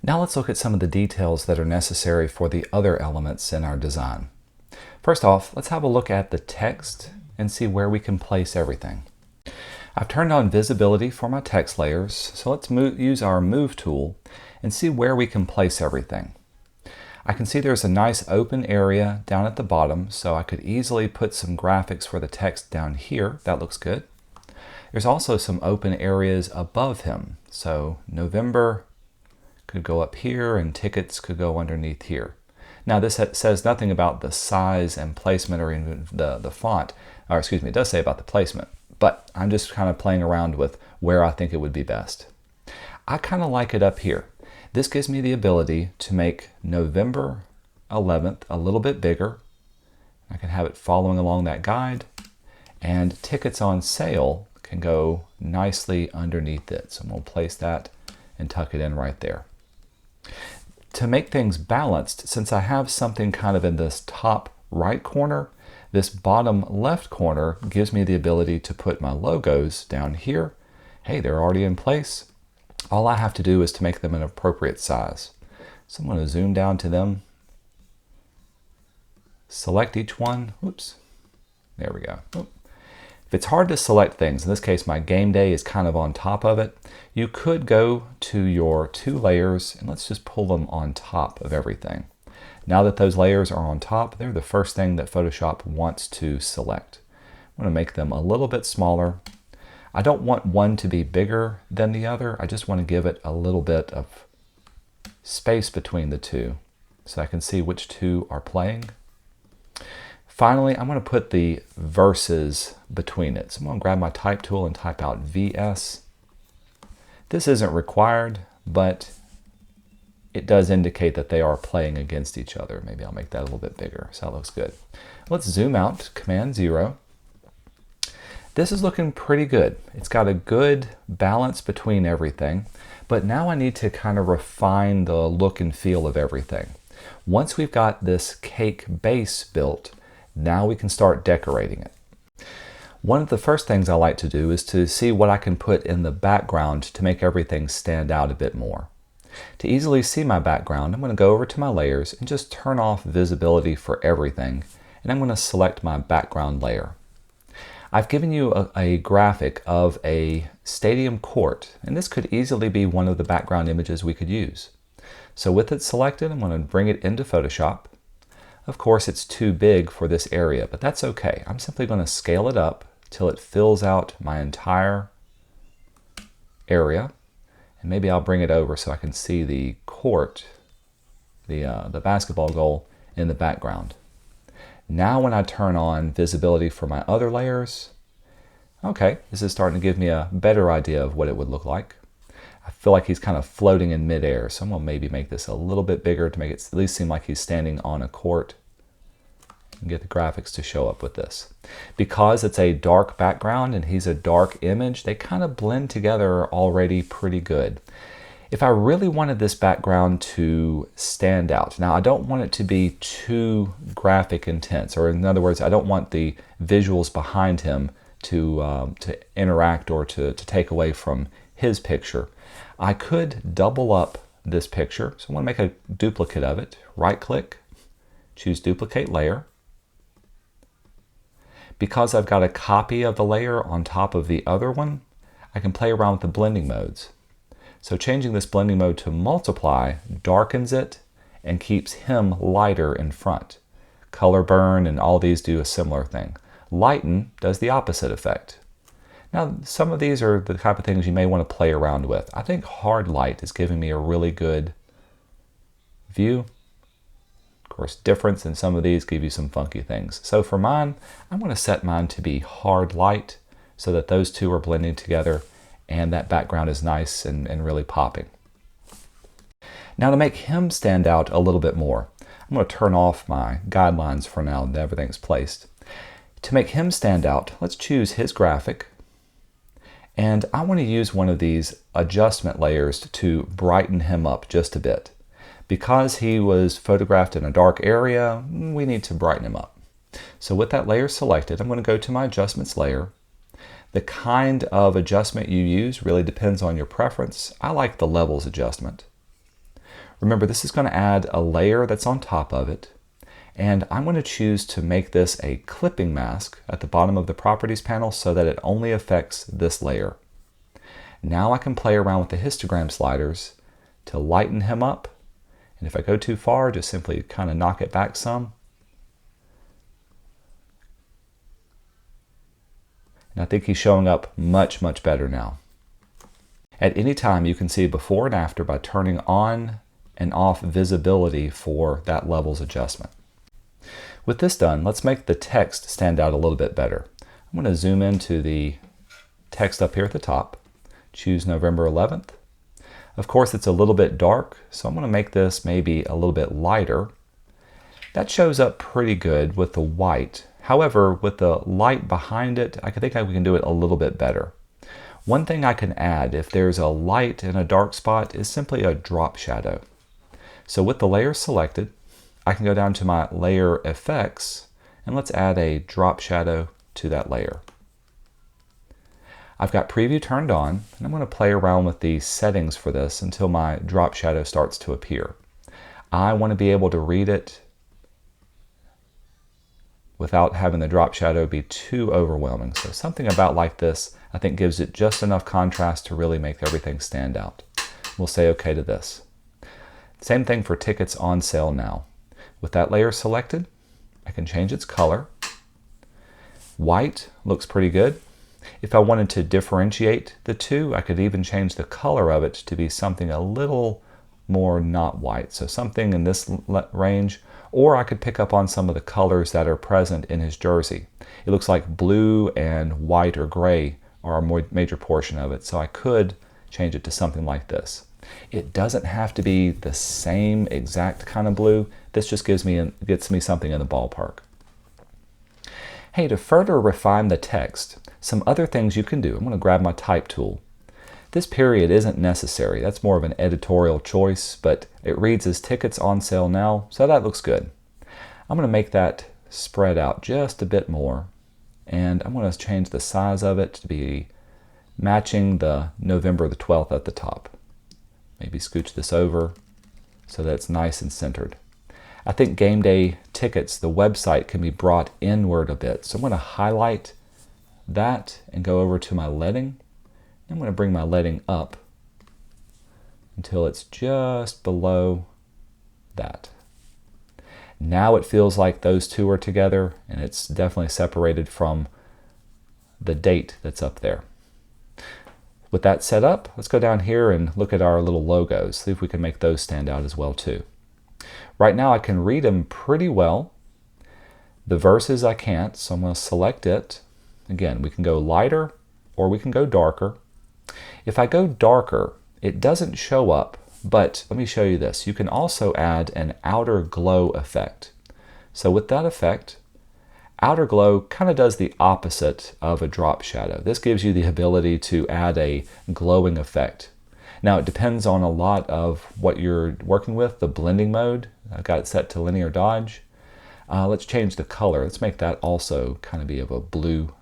Now let's look at some of the details that are necessary for the other elements in our design. First off, let's have a look at the text and see where we can place everything. I've turned on visibility for my text layers, so let's use our Move tool and see where we can place everything. I can see there's a nice open area down at the bottom, so I could easily put some graphics for the text down here. That looks good. There's also some open areas above him, so November could go up here and tickets could go underneath here. Now this says nothing about the size and placement or even the font, or excuse me, it does say about the placement, but I'm just kind of playing around with where I think it would be best. I kind of like it up here. This gives me the ability to make November 11th a little bit bigger. I can have it following along that guide, and tickets on sale can go nicely underneath it. So we'll place that and tuck it in right there. To make things balanced, since I have something kind of in this top right corner, this bottom left corner gives me the ability to put my logos down here. Hey, they're already in place. All I have to do is to make them an appropriate size. So I'm going to zoom down to them, select each one. Oops, there we go. Oop. If it's hard to select things, in this case my Gameday is kind of on top of it, you could go to your two layers and let's just pull them on top of everything. Now that those layers are on top, they're the first thing that Photoshop wants to select. I'm going to make them a little bit smaller. I don't want one to be bigger than the other. I just want to give it a little bit of space between the two so I can see which two are playing. Finally, I'm going to put the verses between it. So I'm going to grab my type tool and type out VS. This isn't required, but it does indicate that they are playing against each other. Maybe I'll make that a little bit bigger, so that looks good. Let's zoom out, Command 0. This is looking pretty good. It's got a good balance between everything, but now I need to kind of refine the look and feel of everything. Once we've got this cake base built, now we can start decorating it. One of the first things I like to do is to see what I can put in the background to make everything stand out a bit more. To easily see my background, I'm going to go over to my layers and just turn off visibility for everything, and I'm going to select my background layer. I've given you a graphic of a stadium court, and this could easily be one of the background images we could use. So with it selected, I'm going to bring it into Photoshop. Of course, it's too big for this area, but that's okay. I'm simply going to scale it up till it fills out my entire area. And maybe I'll bring it over so I can see the court, the basketball goal in the background. Now when I turn on visibility for my other layers, okay, this is starting to give me a better idea of what it would look like. I feel like he's kind of floating in midair, so I'm going to maybe make this a little bit bigger to make it at least seem like he's standing on a court and get the graphics to show up with this. Because it's a dark background and he's a dark image, they kind of blend together already pretty good. If I really wanted this background to stand out, now I don't want it to be too graphic intense, or in other words, I don't want the visuals behind him to interact or to take away from his picture. I could double up this picture, so I want to make a duplicate of it. Right click, choose duplicate layer. Because I've got a copy of the layer on top of the other one, I can play around with the blending modes. So changing this blending mode to multiply darkens it and keeps him lighter in front. Color burn and all these do a similar thing. Lighten does the opposite effect. Now, some of these are the type of things you may want to play around with. I think hard light is giving me a really good view. Of course, difference in some of these give you some funky things. So for mine, I'm going to set mine to be hard light so that those two are blending together and that background is nice and really popping. Now to make him stand out a little bit more, I'm going to turn off my guidelines for now that everything's placed. To make him stand out, let's choose his graphic. And I want to use one of these adjustment layers to brighten him up just a bit. Because he was photographed in a dark area, we need to brighten him up. So with that layer selected, I'm going to go to my adjustments layer. The kind of adjustment you use really depends on your preference. I like the levels adjustment. Remember, this is going to add a layer that's on top of it. And I'm going to choose to make this a clipping mask at the bottom of the Properties panel so that it only affects this layer. Now I can play around with the histogram sliders to lighten him up. And if I go too far, just simply kind of knock it back some. And I think he's showing up much, much better now. At any time, you can see before and after by turning on and off visibility for that levels adjustment. With this done, let's make the text stand out a little bit better. I'm going to zoom into the text up here at the top, choose November 11th. Of course, it's a little bit dark, so I'm going to make this maybe a little bit lighter. That shows up pretty good with the white. However, with the light behind it, I think we can do it a little bit better. One thing I can add if there's a light and a dark spot is simply a drop shadow. So with the layer selected, I can go down to my layer effects and let's add a drop shadow to that layer. I've got preview turned on and I'm going to play around with the settings for this until my drop shadow starts to appear. I want to be able to read it without having the drop shadow be too overwhelming. So something about like this I think gives it just enough contrast to really make everything stand out. We'll say OK to this. Same thing for tickets on sale now. With that layer selected, I can change its color. White looks pretty good. If I wanted to differentiate the two, I could even change the color of it to be something a little more not white. So something in this range, or I could pick up on some of the colors that are present in his jersey. It looks like blue and white or gray are a major portion of it. So I could change it to something like this. It doesn't have to be the same exact kind of blue. This just gets me something in the ballpark. Hey, to further refine the text, some other things you can do. I'm going to grab my type tool. This period isn't necessary. That's more of an editorial choice, but it reads as tickets on sale now, so that looks good. I'm going to make that spread out just a bit more, and I'm going to change the size of it to be matching the November the 12th at the top. Maybe scooch this over so that it's nice and centered. I think Gameday tickets, the website, can be brought inward a bit. So I'm going to highlight that and go over to my leading. I'm going to bring my leading up until it's just below that. Now it feels like those two are together and it's definitely separated from the date that's up there. With that set up, let's go down here and look at our little logos, see if we can make those stand out as well too. Right now I can read them pretty well. The verses I can't, so I'm going to select it. Again, we can go lighter or we can go darker. If I go darker, it doesn't show up, but let me show you this. You can also add an outer glow effect. So with that effect, outer glow kind of does the opposite of a drop shadow. This gives you the ability to add a glowing effect. Now it depends on a lot of what you're working with, the blending mode. I've got it set to linear dodge. Let's change the color. Let's make that also kind of be of a blue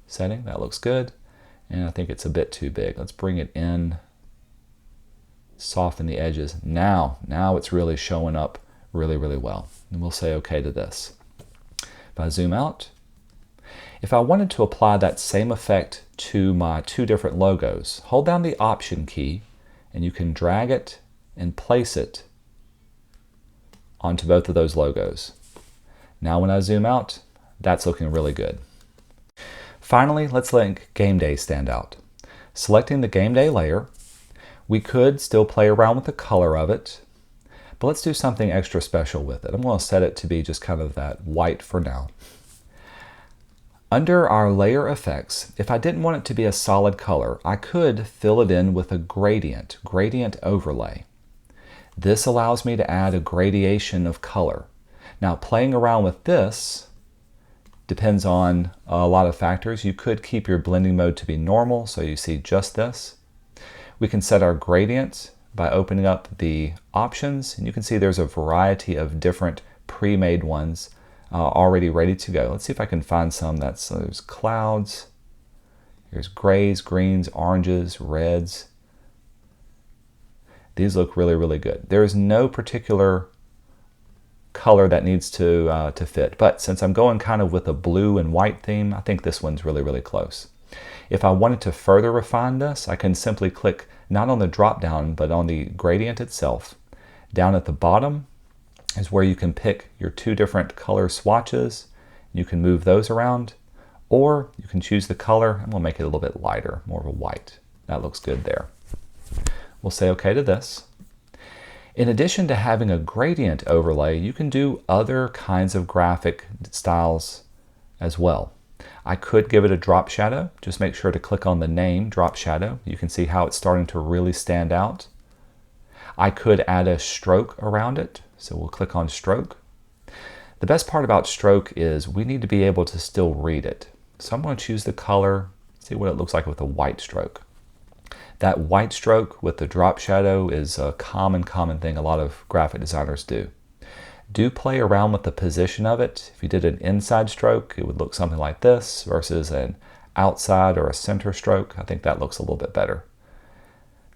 setting. That looks good. And I think it's a bit too big. Let's bring it in, soften the edges. Now it's really showing up really, really well. And we'll say OK to this. If I zoom out, if I wanted to apply that same effect to my two different logos, hold down the Option key and you can drag it and place it onto both of those logos. Now when I zoom out, that's looking really good. Finally, let's let Gameday stand out. Selecting the Gameday layer, we could still play around with the color of it, but let's do something extra special with it. I'm going to set it to be just kind of that white for now. Under our layer effects, if I didn't want it to be a solid color, I could fill it in with a gradient overlay. This allows me to add a gradation of color. Now playing around with this depends on a lot of factors. You could keep your blending mode to be normal, so you see just this. We can set our gradient by opening up the options, and you can see there's a variety of different pre-made ones already ready to go. Let's see if I can find some there's clouds, there's grays, greens, oranges, reds. These look really, really good. There is no particular color that needs to fit, but since I'm going kind of with a blue and white theme, I think this one's really, really close. If I wanted to further refine this, I can simply click not on the drop down, but on the gradient itself. Down at the bottom is where you can pick your two different color swatches. You can move those around, or you can choose the color, and we'll make it a little bit lighter, more of a white. That looks good there. We'll say OK to this. In addition to having a gradient overlay, you can do other kinds of graphic styles as well. I could give it a drop shadow. Just make sure to click on the name drop shadow. You can see how it's starting to really stand out. I could add a stroke around it, so we'll click on stroke. The best part about stroke is we need to be able to still read it. So I'm going to choose the color, see what it looks like with a white stroke. That white stroke with the drop shadow is a common thing a lot of graphic designers do. Do play around with the position of it. If you did an inside stroke, it would look something like this versus an outside or a center stroke. I think that looks a little bit better.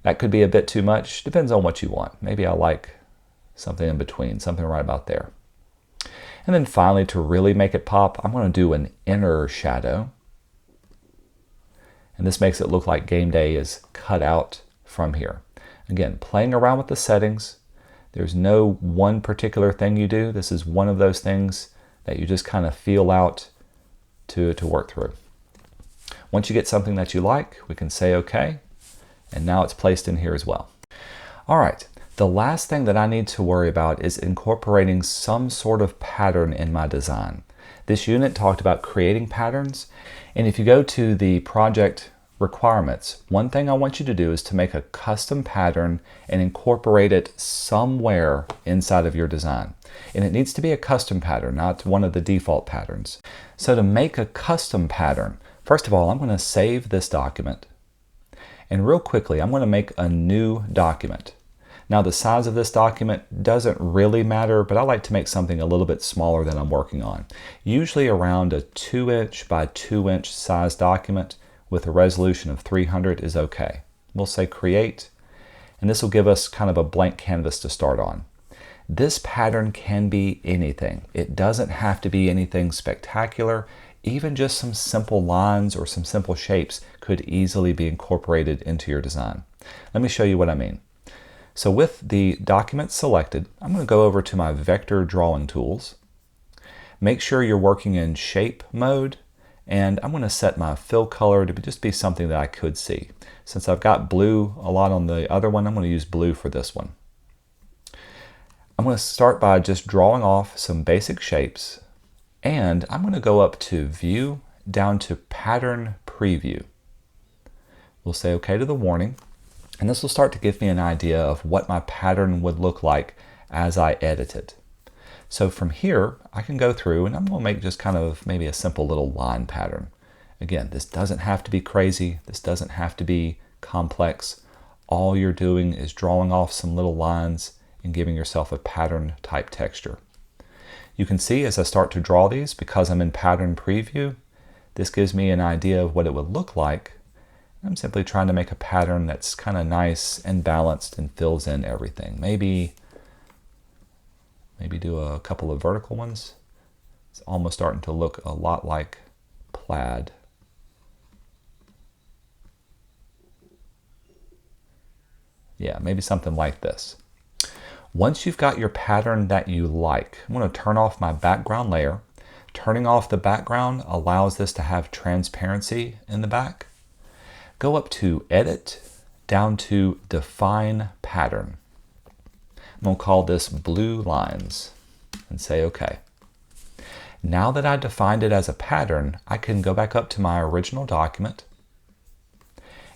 That could be a bit too much. Depends on what you want. Maybe I like something in between, something right about there. And then finally, to really make it pop, I'm going to do an inner shadow. And this makes it look like Gameday is cut out from here. Again, playing around with the settings. There's no one particular thing you do. This is one of those things that you just kind of feel out to work through. Once you get something that you like, we can say OK. And now it's placed in here as well. All right, the last thing that I need to worry about is incorporating some sort of pattern in my design. This unit talked about creating patterns. And if you go to the project requirements, one thing I want you to do is to make a custom pattern and incorporate it somewhere inside of your design. And it needs to be a custom pattern, not one of the default patterns. So to make a custom pattern, first of all, I'm going to save this document. And real quickly, I'm going to make a new document. Now the size of this document doesn't really matter, but I like to make something a little bit smaller than I'm working on. Usually around a 2" by 2" size document with a resolution of 300 is okay. We'll say create, and this will give us kind of a blank canvas to start on. This pattern can be anything. It doesn't have to be anything spectacular. Even just some simple lines or some simple shapes could easily be incorporated into your design. Let me show you what I mean. So with the document selected, I'm going to go over to my vector drawing tools. Make sure you're working in shape mode, and I'm going to set my fill color to just be something that I could see. Since I've got blue a lot on the other one, I'm going to use blue for this one. I'm going to start by just drawing off some basic shapes, and I'm going to go up to View, down to Pattern Preview. We'll say OK to the warning. And this will start to give me an idea of what my pattern would look like as I edit it. So from here, I can go through and I'm going to make just kind of maybe a simple little line pattern. Again, this doesn't have to be crazy. This doesn't have to be complex. All you're doing is drawing off some little lines and giving yourself a pattern type texture. You can see as I start to draw these, because I'm in pattern preview, this gives me an idea of what it would look like. I'm simply trying to make a pattern that's kind of nice and balanced and fills in everything. Maybe do a couple of vertical ones. It's almost starting to look a lot like plaid. Yeah, maybe something like this. Once you've got your pattern that you like, I'm going to turn off my background layer. Turning off the background allows this to have transparency in the back. Go up to Edit, down to Define Pattern. I'm going to call this Blue Lines and say OK. Now that I defined it as a pattern, I can go back up to my original document.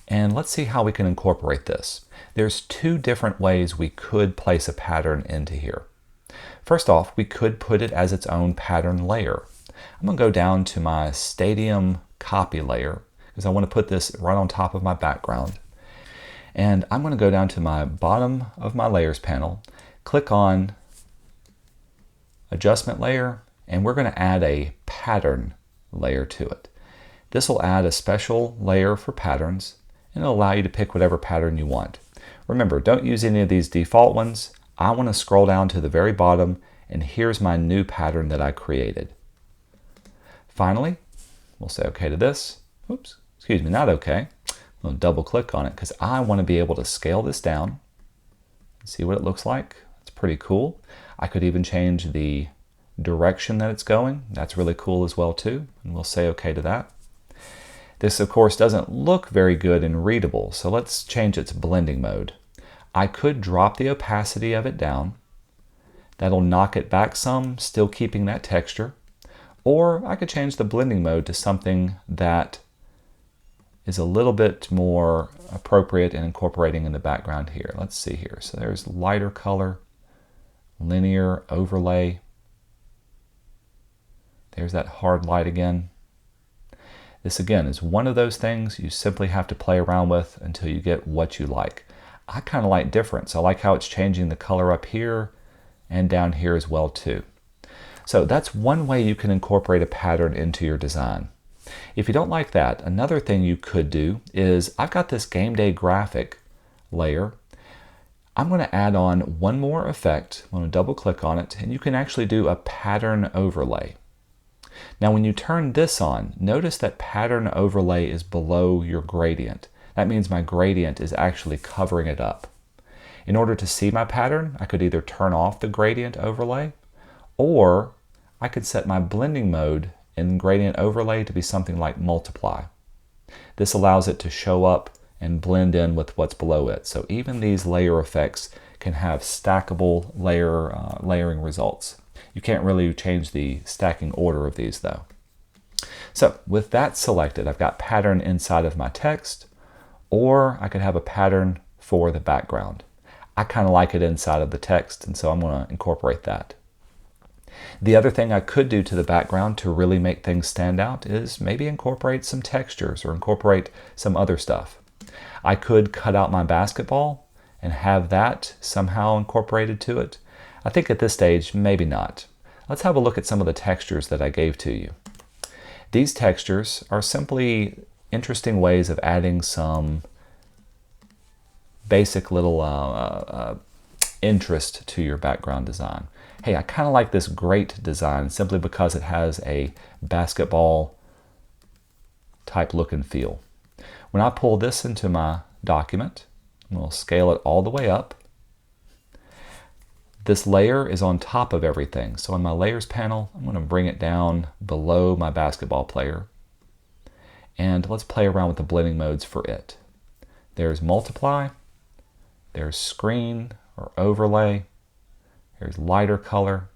And let's see how we can incorporate this. There's two different ways we could place a pattern into here. First off, we could put it as its own pattern layer. I'm going to go down to my Stadium copy layer, because I want to put this right on top of my background. And I'm going to go down to my bottom of my layers panel, click on adjustment layer, and we're going to add a pattern layer to it. This will add a special layer for patterns, and it'll allow you to pick whatever pattern you want. Remember, don't use any of these default ones. I want to scroll down to the very bottom, and here's my new pattern that I created. Finally, we'll say OK to this. Oops, excuse me, not OK. We'll double click on it because I want to be able to scale this down and see what it looks like. It's pretty cool. I could even change the direction that it's going. That's really cool as well too. And we'll say OK to that. This, of course, doesn't look very good and readable, so let's change its blending mode. I could drop the opacity of it down. That'll knock it back some, still keeping that texture. Or I could change the blending mode to something that is a little bit more appropriate and incorporating in the background here. Let's see here. So there's lighter color, linear overlay. There's that hard light again. This again is one of those things you simply have to play around with until you get what you like. I kind of like difference. I like how it's changing the color up here and down here as well too. So that's one way you can incorporate a pattern into your design. If you don't like that, another thing you could do is I've got this Gameday graphic layer. I'm going to add on one more effect. I'm going to double click on it, and you can actually do a pattern overlay. Now when you turn this on, notice that pattern overlay is below your gradient. That means my gradient is actually covering it up. In order to see my pattern, I could either turn off the gradient overlay, or I could set my blending mode in gradient overlay to be something like multiply. This allows it to show up and blend in with what's below it. So even these layer effects can have stackable layering results. You can't really change the stacking order of these though. So with that selected, I've got pattern inside of my text, or I could have a pattern for the background. I kind of like it inside of the text, and so I'm going to incorporate that. The other thing I could do to the background to really make things stand out is maybe incorporate some textures or incorporate some other stuff. I could cut out my basketball and have that somehow incorporated to it. I think at this stage, maybe not. Let's have a look at some of the textures that I gave to you. These textures are simply interesting ways of adding some basic little interest to your background design. Hey, I kind of like this great design simply because it has a basketball type look and feel. When I pull this into my document, we'll scale it all the way up. This layer is on top of everything. So in my layers panel, I'm going to bring it down below my basketball player. And let's play around with the blending modes for it. There's multiply, there's screen or overlay, there's lighter color.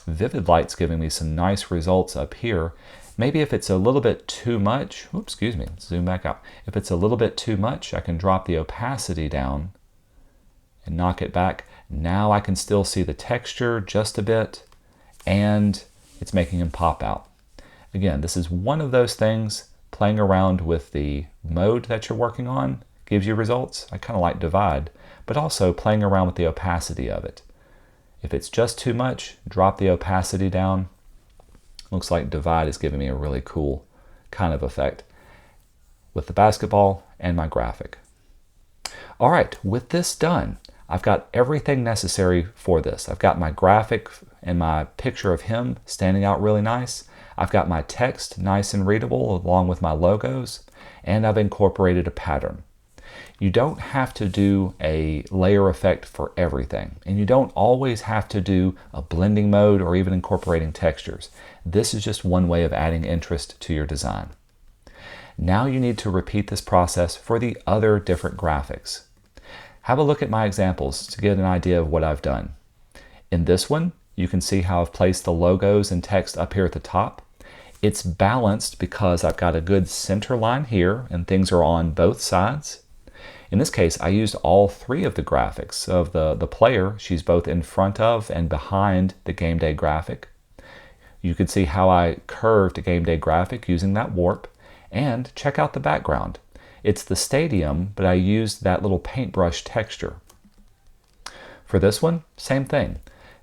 Vivid light's giving me some nice results up here. Maybe if it's a little bit too much, oops, excuse me, let's zoom back out. If it's a little bit too much, I can drop the opacity down and knock it back. Now I can still see the texture just a bit, and it's making him pop out. Again, this is one of those things, playing around with the mode that you're working on gives you results. I kind of like divide, but also playing around with the opacity of it. If it's just too much, drop the opacity down. Looks like divide is giving me a really cool kind of effect with the basketball and my graphic. All right, with this done, I've got everything necessary for this. I've got my graphic and my picture of him standing out really nice. I've got my text nice and readable along with my logos, and I've incorporated a pattern. You don't have to do a layer effect for everything, and you don't always have to do a blending mode or even incorporating textures. This is just one way of adding interest to your design. Now you need to repeat this process for the other different graphics. Have a look at my examples to get an idea of what I've done. In this one, you can see how I've placed the logos and text up here at the top. It's balanced because I've got a good center line here and things are on both sides. In this case, I used all three of the graphics of the player. She's both in front of and behind the Gameday graphic. You can see how I curved a Gameday graphic using that warp, and check out the background. It's the stadium, but I used that little paintbrush texture. For this one, same thing.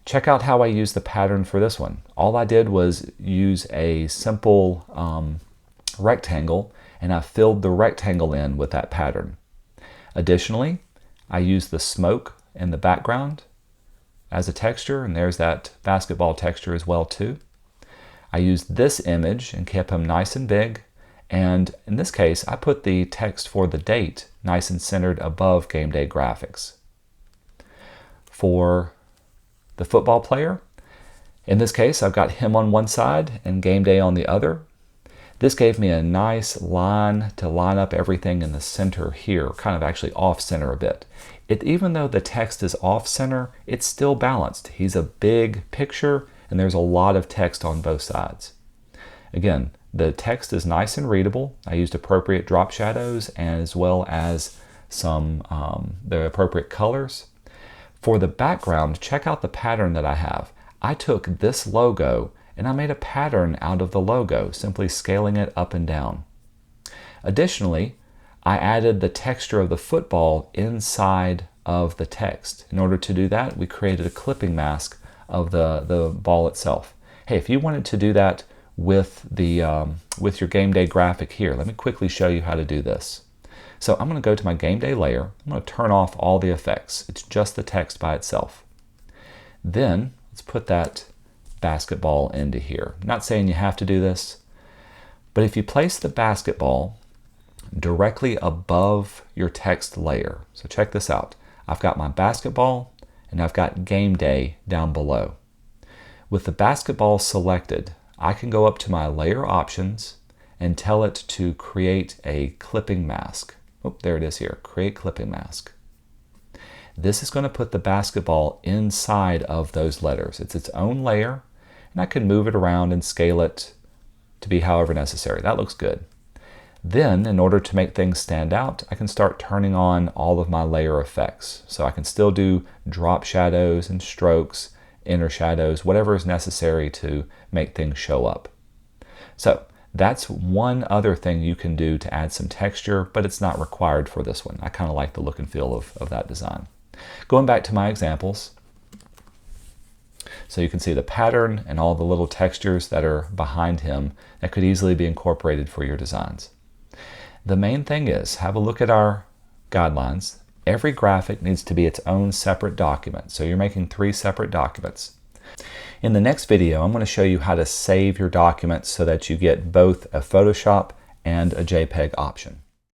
Check out how I used the pattern for this one. All I did was use a simple rectangle, and I filled the rectangle in with that pattern. Additionally, I use the smoke in the background as a texture, and there's that basketball texture as well too. I used this image and kept them nice and big, and in this case I put the text for the date nice and centered above Gameday graphics. For the football player, in this case I've got him on one side and Gameday on the other. This gave me a nice line to line up everything in the center here, kind of actually off center a bit. Even though the text is off center, it's still balanced. He's a big picture and there's a lot of text on both sides. Again, the text is nice and readable. I used appropriate drop shadows as well as some the appropriate colors. For the background, check out the pattern that I have. I took this logo and I made a pattern out of the logo, simply scaling it up and down. Additionally, I added the texture of the football inside of the text. In order to do that, we created a clipping mask of the ball itself. Hey, if you wanted to do that with your Gameday graphic here, let me quickly show you how to do this. So I'm going to go to my Gameday layer. I'm going to turn off all the effects. It's just the text by itself. Then let's put that basketball into here. I'm not saying you have to do this, but if you place the basketball directly above your text layer, so check this out. I've got my basketball and I've got Gameday down below. With the basketball selected, I can go up to my layer options and tell it to create a clipping mask. Oh, there it is here, create clipping mask. This is going to put the basketball inside of those letters. It's its own layer, and I can move it around and scale it to be however necessary. That looks good. Then, in order to make things stand out, I can start turning on all of my layer effects. So I can still do drop shadows and strokes, inner shadows, whatever is necessary to make things show up. So that's one other thing you can do to add some texture, but it's not required for this one. I kind of like the look and feel of that design. Going back to my examples, so you can see the pattern and all the little textures that are behind him that could easily be incorporated for your designs. The main thing is, have a look at our guidelines. Every graphic needs to be its own separate document. So you're making 3 separate documents. In the next video, I'm going to show you how to save your documents so that you get both a Photoshop and a JPEG option.